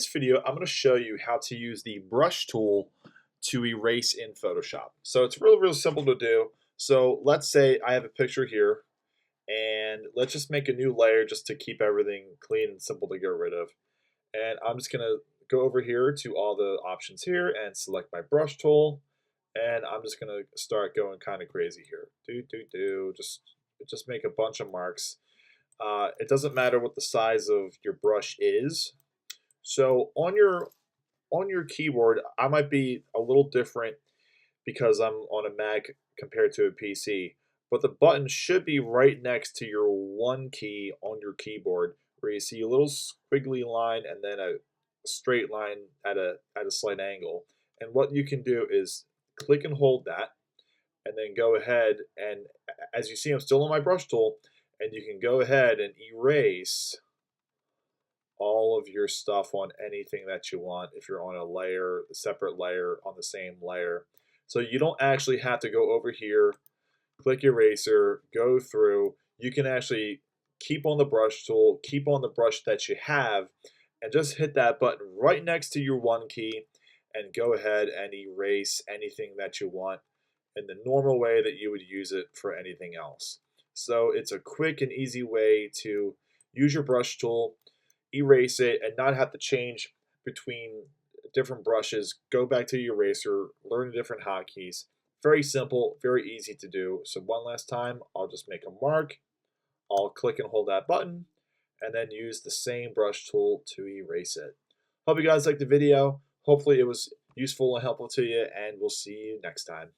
This video, I'm going to show you how to use the brush tool to erase in Photoshop. So it's really simple to do. So let's say I have a picture here, and let's just make a new layer just to keep everything clean and simple to get rid of. And I'm just going to go over here to all the options here and select my brush tool. And I'm just going to start going kind of crazy here. Just make a bunch of marks. It doesn't matter what the size of your brush is. So on your keyboard, I might be a little different because I'm on a Mac compared to a PC, but the button should be right next to your one key on your keyboard, where you see a little squiggly line and then a straight line at a slight angle. And what you can do is click and hold that, and then go ahead and, as you see, I'm still on my brush tool, and you can go ahead and erase all of your stuff on anything that you want if you're on a layer, a separate layer on the same layer. So you don't actually have to go over here, click eraser, go through. You can actually keep on the brush tool, keep on the brush that you have, and just hit that button right next to your one key and go ahead and erase anything that you want in the normal way that you would use it for anything else. So it's a quick and easy way to use your brush tool, erase it, and not have to change between different brushes. Go back to your eraser, learn the different hotkeys. Very simple, very easy to do. So one last time, I'll just make a mark. I'll click and hold that button, and then use the same brush tool to erase it. Hope you guys liked the video. Hopefully it was useful and helpful to you, and we'll see you next time.